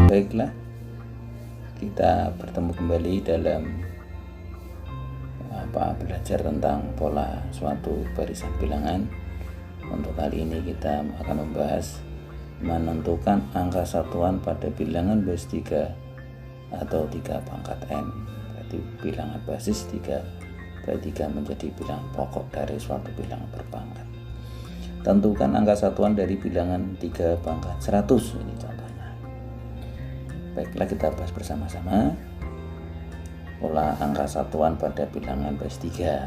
Baiklah, kita bertemu kembali dalam belajar tentang pola suatu barisan bilangan. Untuk kali ini kita akan membahas menentukan angka satuan pada bilangan basis 3 atau 3 pangkat n. Berarti bilangan basis 3 kali 3 menjadi bilangan pokok dari suatu bilangan berpangkat. Tentukan angka satuan dari bilangan 3 pangkat 100. Ini contohnya. Baiklah, kita bahas bersama-sama pola angka satuan pada bilangan basis 3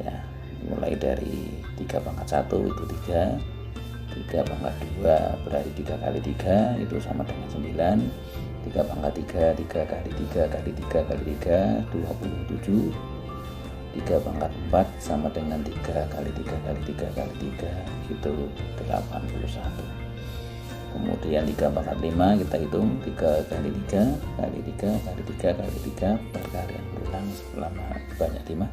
ya, mulai dari 3 pangkat 1 itu 3, 3 pangkat 2 berarti 3 kali 3 itu sama dengan 9, 3 pangkat 3, 3 kali 3 kali 3 kali 3 27, 3 pangkat 4 sama dengan 3 kali 3 kali 3 kali 3 itu 81. Kemudian 3 pangkat 5 kita hitung 3 kali 3 kali 3 kali 3 kali 3 perkalian berulang selama banyak 5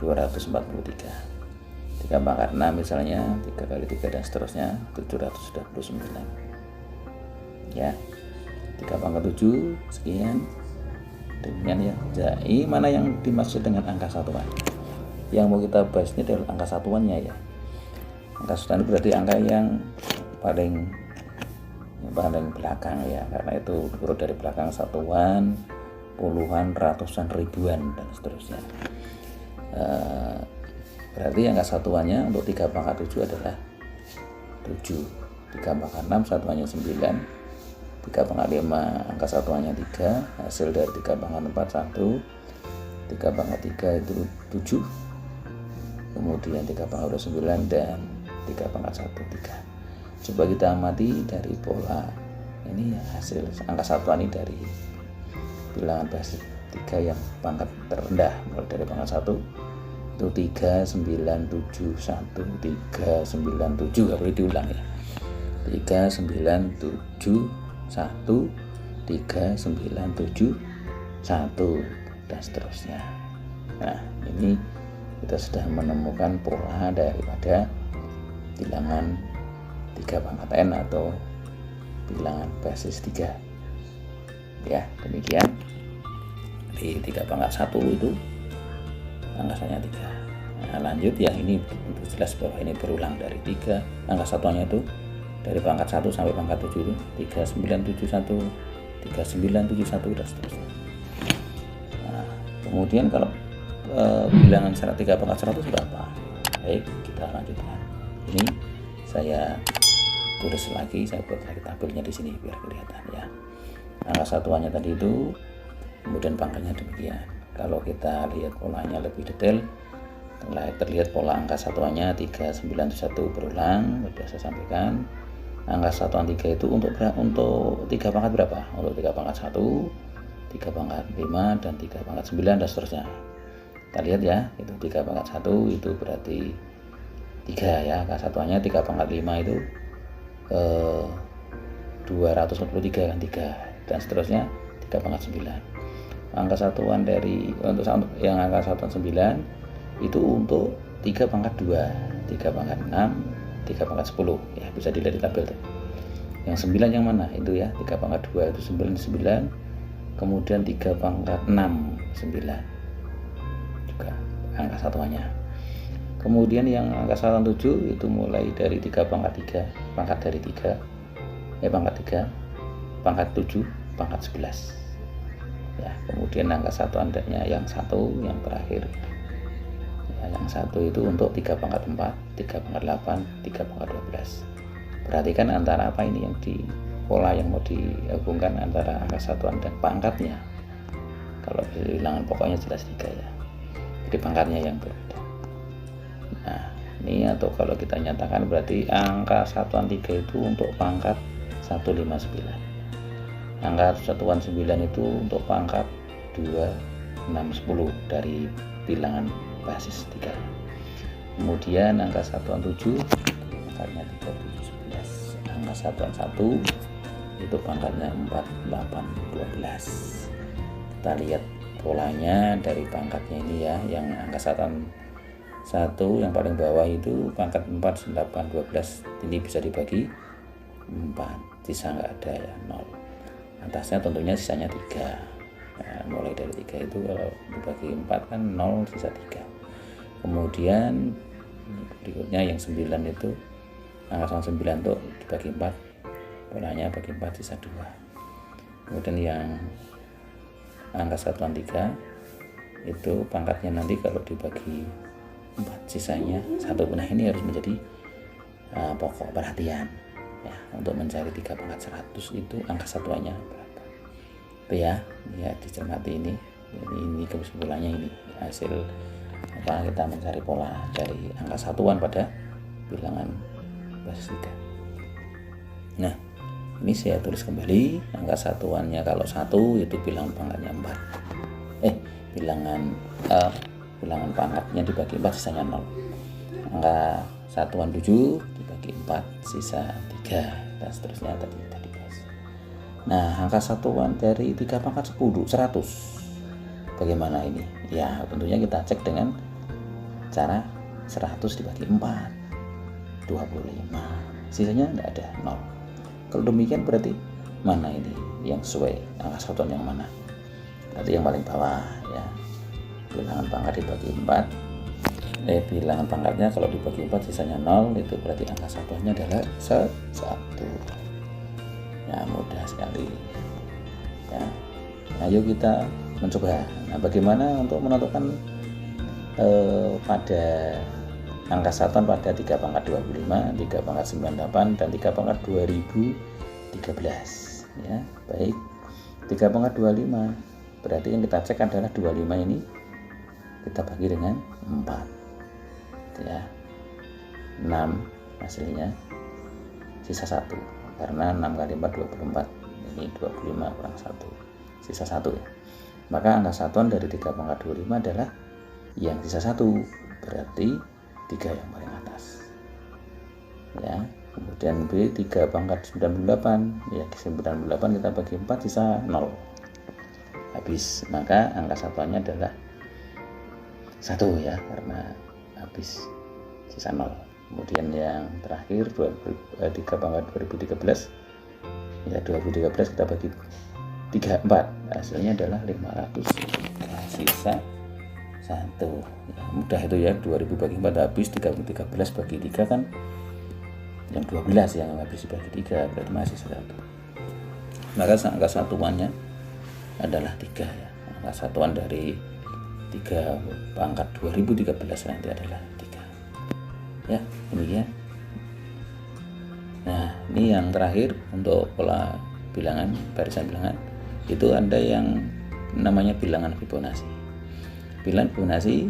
243. 3 pangkat 6 misalnya 3 kali 3 dan seterusnya 729 ya. 3 pangkat 7 sekian. Demikian ya. Jadi mana yang dimaksud dengan angka satuan? Yang mau kita bahas ini adalah angka satuannya ya. Angka satuan itu berarti angka yang paling belakang ya, karena itu urut dari belakang satuan, puluhan, ratusan, ribuan dan seterusnya. Berarti angka satuannya untuk 3 pangkat 7 adalah 7, 3 pangkat 6 satuannya 9, 3 pangkat 5 angka satuannya 3, hasil dari 3 pangkat 4 1, 3 pangkat 3 itu 7, kemudian 3 pangkat 2 9 dan 3 pangkat 1 3. Coba kita amati dari pola ini ya, hasil angka satuan ini dari bilangan basis 3 yang pangkat terendah mulai dari pangkat 1 itu 3971 397, gak boleh diulang ya, 3971 3971 dan seterusnya. Nah, ini kita sudah menemukan pola daripada bilangan 3 pangkat n atau bilangan basis 3 ya. Demikian di 3 pangkat 1 itu angkanya 3. Nah, lanjut yang ini untuk jelas bahwa ini berulang dari 3 angka satuannya itu dari pangkat 1 sampai pangkat 7 itu 3971 3971 dan seterusnya. Nah, kemudian kalau bilangan 3 pangkat 100 berapa? Baik, kita lanjutkan. Ini saya tulis lagi, saya buat lagi tabelnya di sini biar kelihatan ya. Angka satuannya tadi itu, kemudian pangkatnya demikian. Kalau kita lihat polanya lebih detail, terlihat pola angka satuannya 391 berulang, sudah saya sampaikan. Angka satuan 3 itu untuk 3 pangkat berapa? Untuk 3 pangkat 1, 3 pangkat 5 dan 3 pangkat 9 dan seterusnya. Kita lihat ya, itu 3 pangkat 1 itu berarti 3 ya, angka satuannya 3 pangkat 5 itu 243 kan 3 dan seterusnya 3 pangkat 9. Angka satuan dari untuk yang angka satuan 9 itu untuk 3 pangkat 2, 3 pangkat 6, 3 pangkat 10 ya, bisa dilihat di tabel tuh. Yang 9 yang mana? Itu ya, 3 pangkat 2 itu 9, kemudian 3 pangkat 6 9 juga angka satuannya. Kemudian yang angka satuan 7 itu mulai dari 3 pangkat 3, pangkat dari 3 pangkat 3, pangkat 7, pangkat 11 ya. Kemudian angka satuannya yang 1 yang terakhir ya, yang 1 itu untuk 3 pangkat 4, 3 pangkat 8, 3 pangkat 12. Perhatikan antara apa ini yang di pola yang mau dihubungkan antara angka satuan dan pangkatnya. Kalau bilangan pokoknya jelas 3 ya, jadi pangkatnya yang berbeda. Nah ini, atau kalau kita nyatakan berarti angka satuan 3 itu untuk pangkat 159, angka satuan 9 itu untuk pangkat 2, 6, 10 dari bilangan basis 3. Kemudian angka satuan 7 pangkatnya 3, 7, 11. Angka satuan 1 itu pangkatnya 4, 8, 12. Kita lihat polanya dari pangkatnya ini ya. Yang angka satuan 1 yang paling bawah itu pangkat 4, 8, 12. Ini bisa dibagi 4, sisa nggak ada ya, 0. Atasnya tentunya sisanya 3. Nah, mulai dari 3 itu kalau dibagi 4 kan 0, sisa 3. Kemudian berikutnya yang 9 itu angka 9 itu dibagi 4, polanya bagi 4, sisa 2. Kemudian yang angka satuan 3 itu pangkatnya nanti kalau dibagi 4 sisanya 1. Nah ini harus menjadi pokok perhatian ya, untuk mencari 3 pangkat 100 itu angka satuannya berapa. Itu ya dicermati ini kesimpulannya, ini hasil apa kita mencari pola dari angka satuan pada bilangan basis 3. Nah ini saya tulis kembali, angka satuannya kalau 1 itu bilangan pangkatnya 4, bilangan pangkatnya dibagi 4 sisanya 0. Angka satuan 7 dibagi 4 sisa 3, dan seterusnya tadi bahas. Nah angka satuan dari 3 pangkat 10, 100 bagaimana ini ya, tentunya kita cek dengan cara 100 dibagi 4, 25, sisanya tidak ada, 0. Kalau demikian berarti mana ini yang sesuai, angka satuan yang mana? Berarti yang paling bawah ya, bilangan pangkat dibagi 4, bilangan pangkatnya kalau dibagi 4 sisanya 0, itu berarti angka satuannya adalah 1. Ya mudah sekali ya. Ayo kita mencoba. Nah bagaimana untuk menentukan pada angka satuan pada 3 pangkat 25, 3 pangkat 98, dan 3 pangkat 2013 ya. Baik, 3 pangkat 25 berarti yang kita cek adalah 25 ini kita bagi dengan 4 ya, 6 hasilnya, sisa 1 karena 6 kali 4 24, ini 25 kurang 1, sisa 1 ya. Maka angka satuan dari 3 pangkat 25 adalah yang sisa 1, berarti 3 yang paling atas ya. Kemudian B 3 pangkat 98 ya, 98 kita bagi 4 sisa 0, habis. Maka angka satuannya adalah 1 ya, karena habis, sisa 0. Kemudian yang terakhir 3 pangkat 2013 ya, 2013 kita bagi 3, 4, hasilnya adalah 500, sisa 1 ya, mudah itu ya. 2000 bagi 4 habis, 13 bagi 3 kan yang 12 yang habis dibagi 3, berarti masih 1. Maka angka satuannya adalah 3 ya. Angka satuan dari 3 pangkat 2013 nanti adalah 3 ya, demikian. Nah ini yang terakhir untuk pola bilangan, barisan bilangan itu ada yang namanya bilangan Fibonacci. Bilangan Fibonacci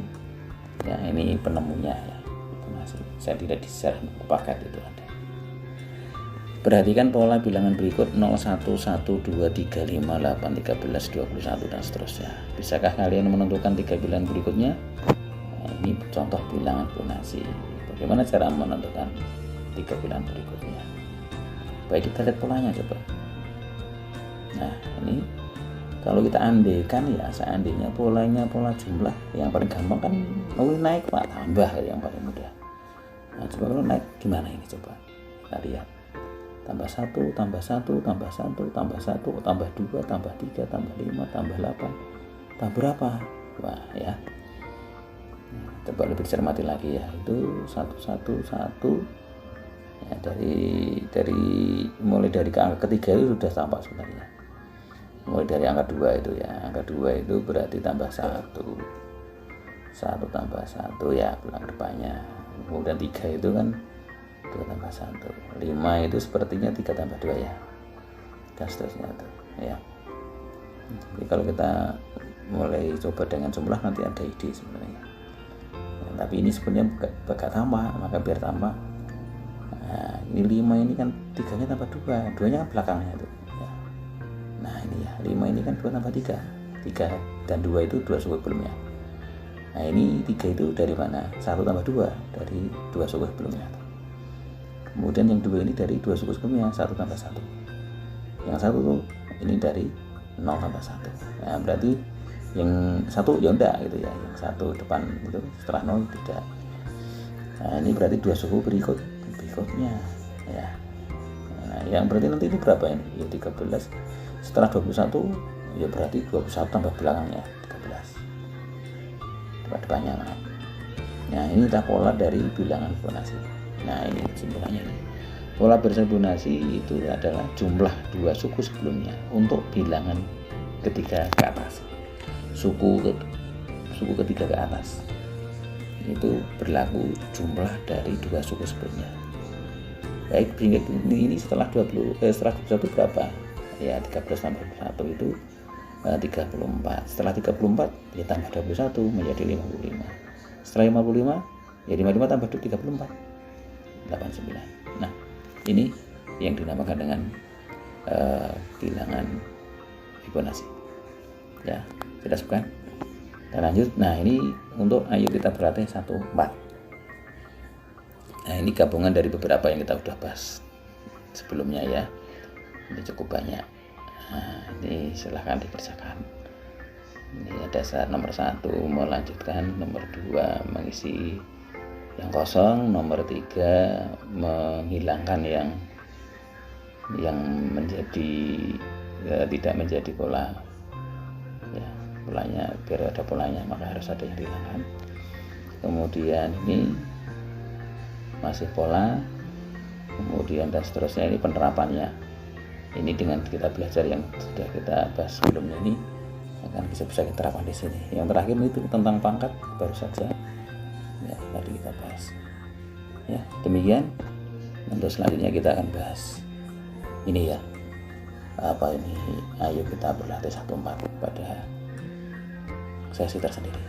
ya, ini penemunya ya, Fibonacci. Saya tidak di-share paket itu ada. Perhatikan pola bilangan berikut 0, 1, 1, 2, 3, 5, 8, 13, 21 dan seterusnya. Bisakah kalian menentukan 3 bilangan berikutnya? Nah, ini contoh bilangan Fibonacci. Bagaimana cara menentukan 3 bilangan berikutnya? Baik, kita lihat polanya coba. Nah ini kalau kita andaikan ya, seandainya polanya pola jumlah, yang paling gampang kan mulai naik pak, tambah yang paling mudah. Nah coba kalau naik gimana ini, coba kita lihat. Tambah 1, tambah 1, tambah 1, tambah 1, tambah 2, tambah 3, tambah 5, tambah 8, tambah berapa? Wah ya, nah, coba lebih dicermati lagi ya, itu 1, 1, 1 ya, dari mulai dari angka ketiga itu sudah tampak sebenarnya. Mulai dari angka 2 itu ya, angka 2 itu berarti tambah 1 tambah 1 ya, pulang depannya. Kemudian 3 itu kan 2 tambah 1, 5 itu sepertinya 3 tambah 2 ya, dan seterusnya itu ya. Jadi kalau kita mulai coba dengan jumlah nanti ada ide sebenarnya. tapi ini sebenarnya gak tambah, maka biar tambah. Nah, ini 5 ini kan 3-nya tambah 2, 2-nya kan belakangnya itu ya. Nah ini ya, 5 ini kan 2 tambah 3, 3 dan 2 itu 2 suku sebelumnya. Nah ini 3 itu dari mana? 1 tambah 2 dari 2 suku sebelumnya. Kemudian yang 2 ini dari 2 suku sebelumnya, 1 tambah 1. Yang 1 tuh ini dari 0 tambah 1. Nah berarti yang 1 ya enggak gitu ya, yang 1 depan itu setelah 0 tidak. Nah ini berarti 2 suku berikutnya ya. Nah yang berarti nanti ini berapa ini? Ya 13 setelah 21, ya berarti 21 tambah belakangnya 13 depannya. Nah ini adalah pola dari bilangan Fibonacci. Nah ini kesimpulannya ini. Pola barisan Fibonacci itu adalah jumlah 2 suku sebelumnya untuk bilangan ketiga ke atas. Suku ketiga ke atas itu berlaku jumlah dari 2 suku sebelumnya. Baik, ini setelah 21 berapa? Ya 13 tambah 1 itu 34. Setelah 34 ya tambah 21 menjadi 55. Setelah 55 ya 55 tambah 34 89. Nah ini yang dinamakan dengan bilangan Fibonacci ya. Kita bukan. Kita lanjut. Nah ini untuk ayo kita berarti 1, 4. Nah ini gabungan dari beberapa yang kita udah bahas sebelumnya ya. Ini cukup banyak. Nah ini silahkan dikerjakan. Ini ada nomor 1 melanjutkan, nomor 2 mengisi yang kosong, nomor 3 menghilangkan yang menjadi tidak menjadi pola ya, polanya biar ada polanya maka harus ada yang dihilangkan. Kemudian ini masih pola, kemudian dan seterusnya. Ini penerapannya. Ini dengan kita belajar yang sudah kita bahas sebelumnya ini akan bisa kita terapkan di sini. Yang terakhir itu tentang pangkat baru saja ya tadi kita bahas ya. Demikian untuk selanjutnya kita akan bahas ini ya, apa ini, ayo kita berlatih 1, 4 pada sesi tersendiri.